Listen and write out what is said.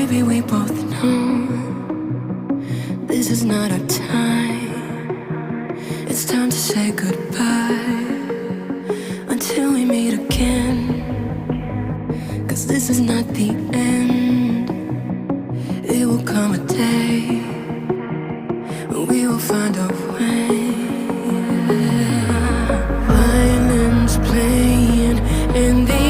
Baby, we both know this is not our time. It's time to say goodbye until we meet again. 'Cause this is not the end. It will come a day when we will find a way. Violins playing in the